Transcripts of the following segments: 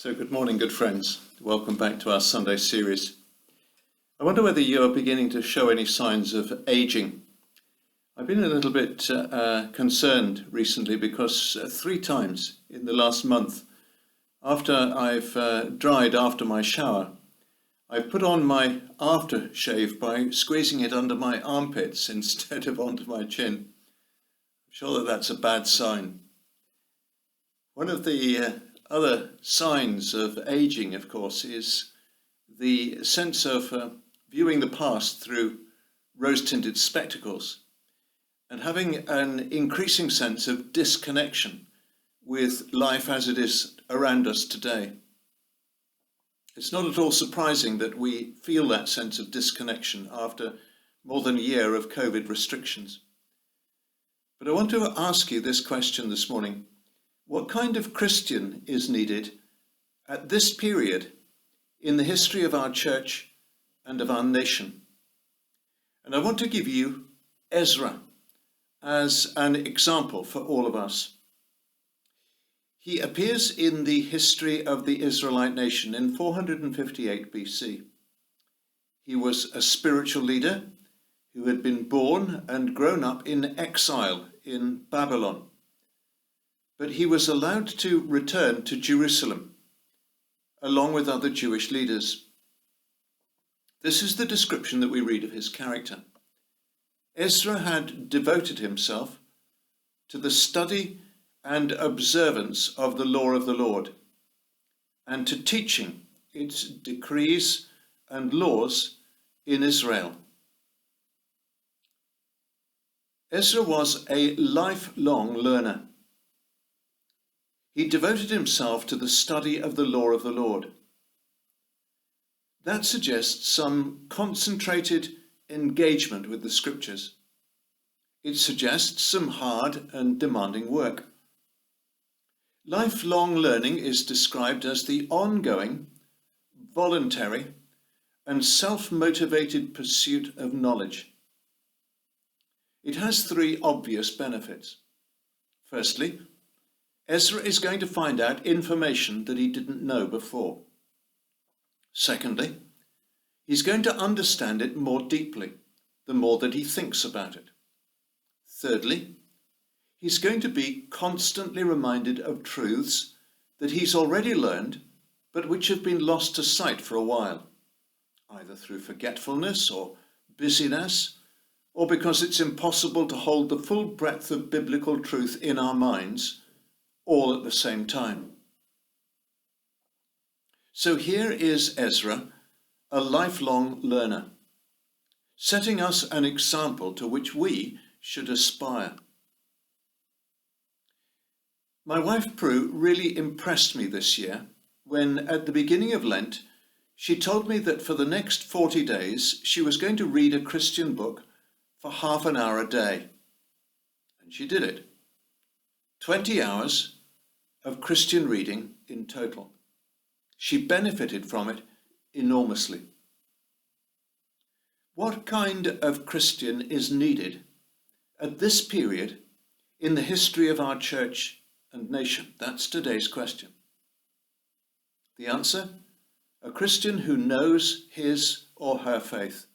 So good morning, good friends. Welcome back to our Sunday series. I wonder whether you are beginning to show any signs of aging. I've been a little bit concerned recently because 3 times in the last month, after I've dried after my shower, I've put on my aftershave by squeezing it under my armpits instead of onto my chin. I'm sure that that's a bad sign. One of the other signs of aging, of course, is the sense of viewing the past through rose-tinted spectacles and having an increasing sense of disconnection with life as it is around us today. It's not at all surprising that we feel that sense of disconnection after more than a year of COVID restrictions. But I want to ask you this question this morning. What kind of Christian is needed at this period in the history of our church and of our nation? And I want to give you Ezra as an example for all of us. He appears in the history of the Israelite nation in 458 BC. He was a spiritual leader who had been born and grown up in exile in Babylon. But he was allowed to return to Jerusalem, along with other Jewish leaders. This is the description that we read of his character. Ezra had devoted himself to the study and observance of the law of the Lord, and to teaching its decrees and laws in Israel. Ezra was a lifelong learner. He devoted himself to the study of the law of the Lord. That suggests some concentrated engagement with the scriptures. It suggests some hard and demanding work. Lifelong learning is described as the ongoing, voluntary, and self-motivated pursuit of knowledge. It has 3 obvious benefits. Firstly, Ezra is going to find out information that he didn't know before. Secondly, he's going to understand it more deeply, the more that he thinks about it. Thirdly, he's going to be constantly reminded of truths that he's already learned, but which have been lost to sight for a while, either through forgetfulness or busyness, or because it's impossible to hold the full breadth of biblical truth in our minds all at the same time. So here is Ezra, a lifelong learner, setting us an example to which we should aspire. My wife Prue really impressed me this year when, at the beginning of Lent, she told me that for the next 40 days she was going to read a Christian book for half an hour a day. And she did it. 20 hours of Christian reading in total. She benefited from it enormously. What kind of Christian is needed at this period in the history of our church and nation? That's today's question. The answer? A Christian who knows his or her faith.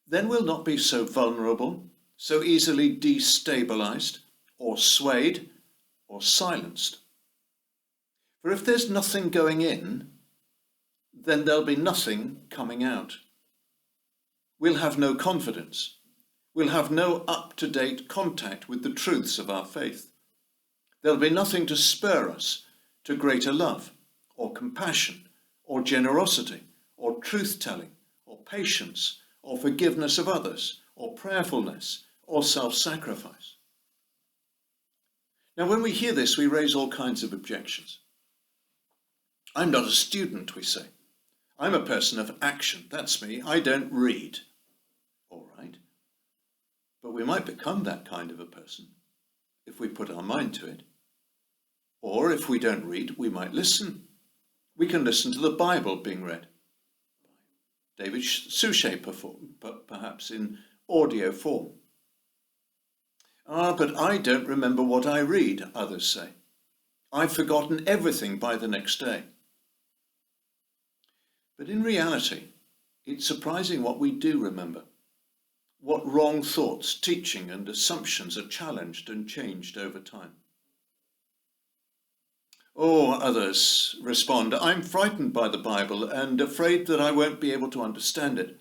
Then will not be so vulnerable, so easily destabilized or swayed or silenced. For if there's nothing going in, then there'll be nothing coming out. We'll have no confidence. We'll have no up-to-date contact with the truths of our faith. There'll be nothing to spur us to greater love or compassion or generosity or truth-telling or patience or forgiveness of others or prayerfulness or self-sacrifice. Now, when we hear this, we raise all kinds of objections. I'm not a student, we say. I'm a person of action. That's me. I don't read. All right. But we might become that kind of a person if we put our mind to it. Or if we don't read, we might listen. We can listen to the Bible being read. David Suchet perhaps in audio form. But I don't remember what I read, others say. I've forgotten everything by the next day. But in reality, it's surprising what we do remember, what wrong thoughts, teaching and assumptions are challenged and changed over time. Or others respond, I'm frightened by the Bible and afraid that I won't be able to understand it.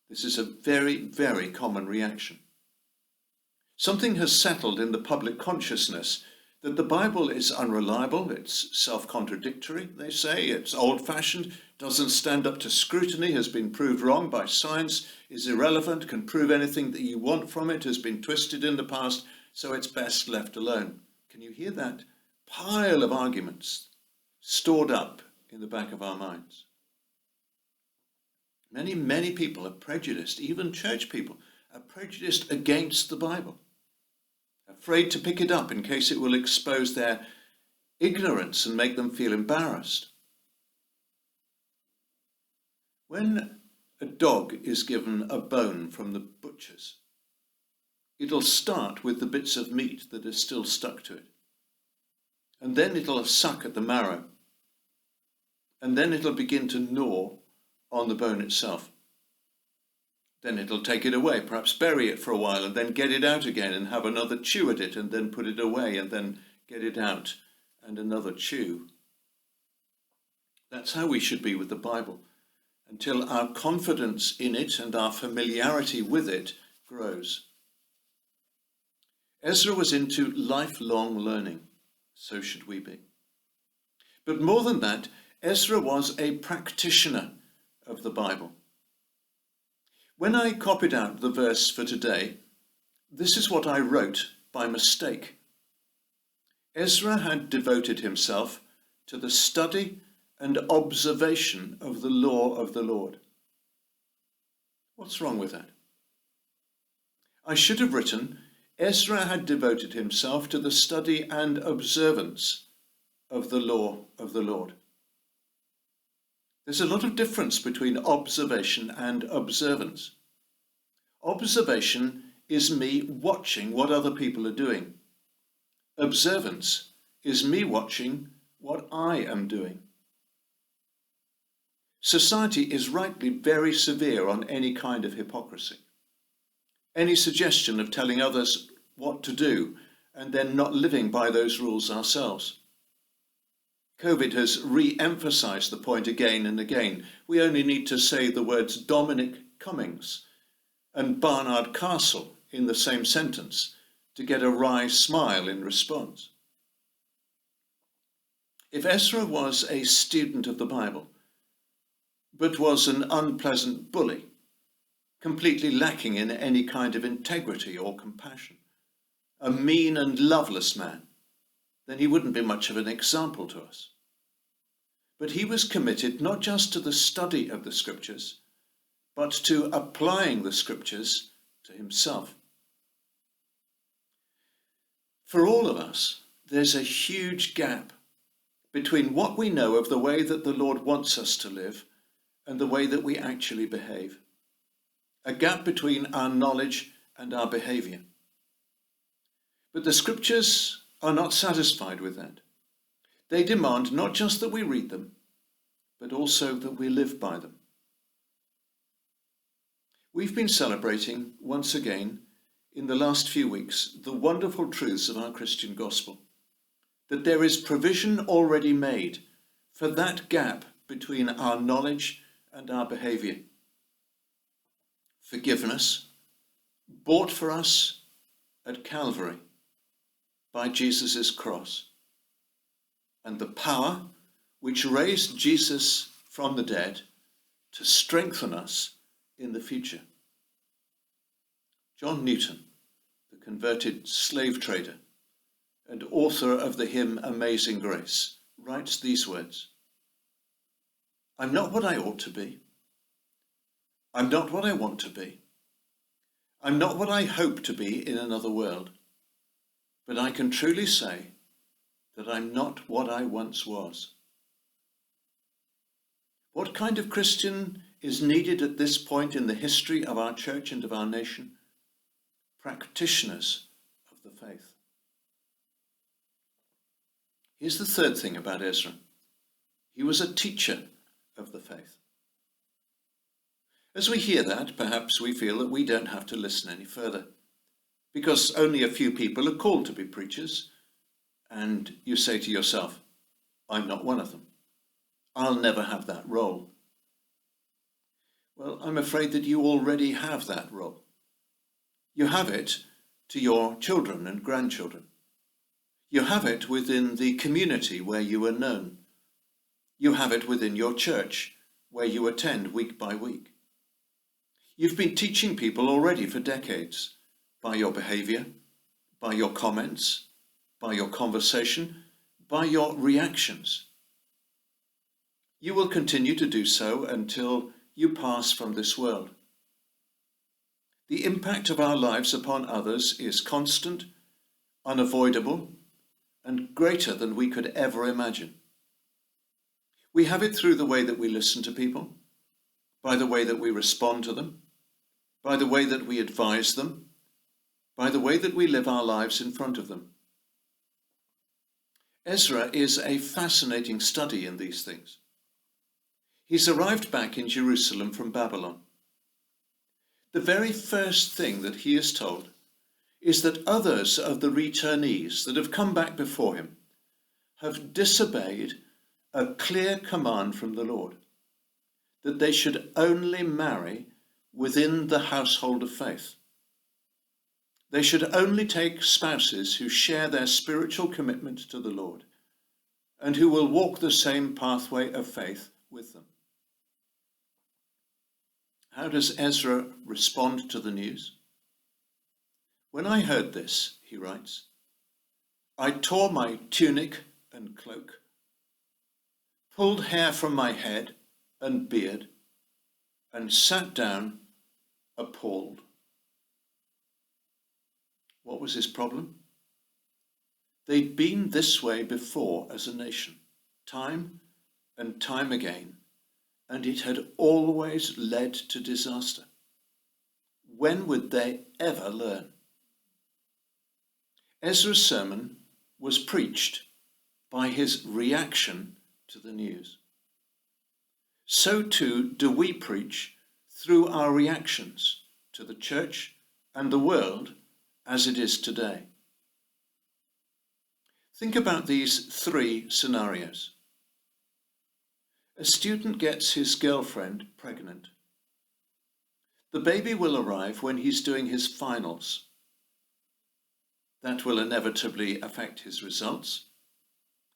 This is a very, very common reaction. Something has settled in the public consciousness that the Bible is unreliable, it's self-contradictory, they say, it's old-fashioned, doesn't stand up to scrutiny, has been proved wrong by science, is irrelevant, can prove anything that you want from it, has been twisted in the past, so it's best left alone. Can you hear that pile of arguments stored up in the back of our minds? Many, many people are prejudiced, even church people are prejudiced against the Bible, afraid to pick it up in case it will expose their ignorance and make them feel embarrassed. When a dog is given a bone from the butcher's, it'll start with the bits of meat that are still stuck to it. And then it'll suck at the marrow. And then it'll begin to gnaw on the bone itself. Then it'll take it away, perhaps bury it for a while, and then get it out again and have another chew at it, and then put it away, and then get it out and another chew. That's how we should be with the Bible, until our confidence in it and our familiarity with it grows. Ezra was into lifelong learning. So should we be. But more than that, Ezra was a practitioner of the Bible. When I copied out the verse for today, this is what I wrote by mistake. Ezra had devoted himself to the study and observation of the law of the Lord. What's wrong with that? I should have written, Ezra had devoted himself to the study and observance of the law of the Lord. There's a lot of difference between observation and observance. Observation is me watching what other people are doing. Observance is me watching what I am doing. Society is rightly very severe on any kind of hypocrisy. Any suggestion of telling others what to do and then not living by those rules ourselves. COVID has re-emphasized the point again and again. We only need to say the words Dominic Cummings and Barnard Castle in the same sentence to get a wry smile in response. If Ezra was a student of the Bible, but was an unpleasant bully, completely lacking in any kind of integrity or compassion, a mean and loveless man, then he wouldn't be much of an example to us. But he was committed not just to the study of the scriptures, but to applying the scriptures to himself. For all of us, there's a huge gap between what we know of the way that the Lord wants us to live and the way that we actually behave. A gap between our knowledge and our behavior. But the scriptures are not satisfied with that. They demand not just that we read them, but also that we live by them. We've been celebrating, once again, in the last few weeks, the wonderful truths of our Christian gospel, that there is provision already made for that gap between our knowledge and our behavior. Forgiveness, bought for us at Calvary by Jesus' cross, and the power which raised Jesus from the dead to strengthen us in the future. John Newton, the converted slave trader and author of the hymn Amazing Grace, writes these words: I'm not what I ought to be. I'm not what I want to be. I'm not what I hope to be in another world. But I can truly say that I'm not what I once was. What kind of Christian is needed at this point in the history of our church and of our nation? Practitioners of the faith. Here's the third thing about Ezra. He was a teacher of the faith. As we hear that, perhaps we feel that we don't have to listen any further, because only a few people are called to be preachers, and you say to yourself, I'm not one of them. I'll never have that role. Well, I'm afraid that you already have that role. You have it to your children and grandchildren. You have it within the community where you are known. You have it within your church where you attend week by week. You've been teaching people already for decades by your behavior, by your comments, by your conversation, by your reactions. You will continue to do so until you pass from this world. The impact of our lives upon others is constant, unavoidable, and greater than we could ever imagine. We have it through the way that we listen to people, by the way that we respond to them, by the way that we advise them, by the way that we live our lives in front of them. Ezra is a fascinating study in these things. He's arrived back in Jerusalem from Babylon. The very first thing that he is told is that others of the returnees that have come back before him have disobeyed a clear command from the Lord, that they should only marry within the household of faith. They should only take spouses who share their spiritual commitment to the Lord and who will walk the same pathway of faith with them. How does Ezra respond to the news? When I heard this, he writes, I tore my tunic and cloak, pulled hair from my head and beard, and sat down appalled. What was his problem? They'd been this way before as a nation, time and time again, and it had always led to disaster. When would they ever learn? Ezra's sermon was preached by his reaction to the news. So too do we preach through our reactions to the church and the world as it is today. Think about these three scenarios. A student gets his girlfriend pregnant. The baby will arrive when he's doing his finals. That will inevitably affect his results,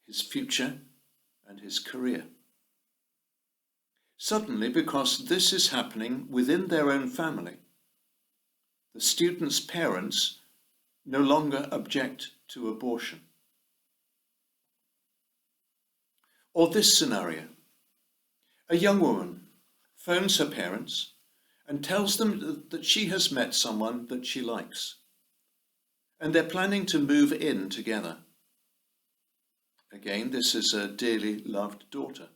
his future, and his career. Suddenly, because this is happening within their own family, the student's parents no longer object to abortion. Or this scenario. A young woman phones her parents and tells them that she has met someone that she likes, and they're planning to move in together. Again, this is a dearly loved daughter.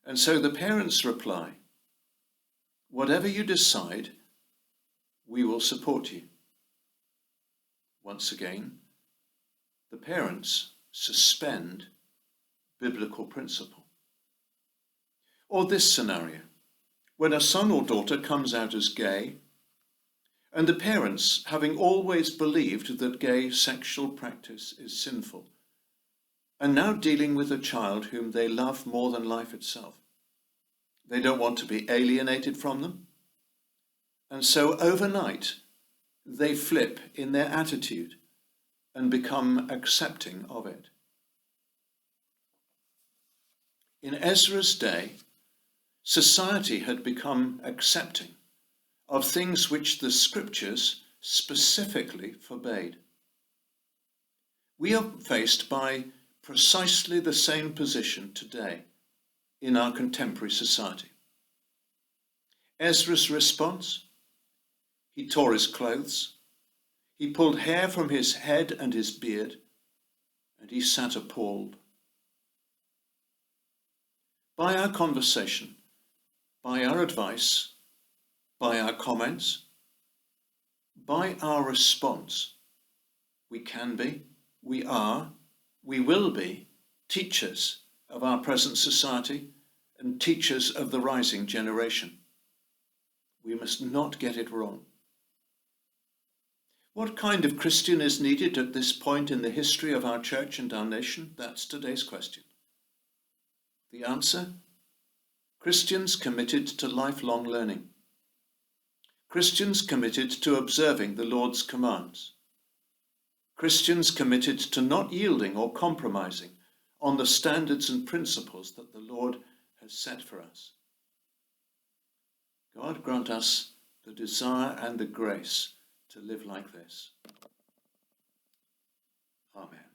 And so the parents reply, whatever you decide, we will support you. Once again, the parents suspend biblical principle. Or this scenario, when a son or daughter comes out as gay, and the parents, having always believed that gay sexual practice is sinful, are now dealing with a child whom they love more than life itself. They don't want to be alienated from them, and so overnight they flip in their attitude and become accepting of it. In Ezra's day, society had become accepting of things which the scriptures specifically forbade. We are faced by precisely the same position today in our contemporary society. Ezra's response? He tore his clothes, he pulled hair from his head and his beard, and he sat appalled. By our conversation, by our advice, by our comments, by our response, we can be, we are, we will be teachers of our present society and teachers of the rising generation. We must not get it wrong. What kind of Christian is needed at this point in the history of our church and our nation? That's today's question. The answer? Christians committed to lifelong learning. Christians committed to observing the Lord's commands. Christians committed to not yielding or compromising on the standards and principles that the Lord has set for us. God grant us the desire and the grace to live like this. Amen.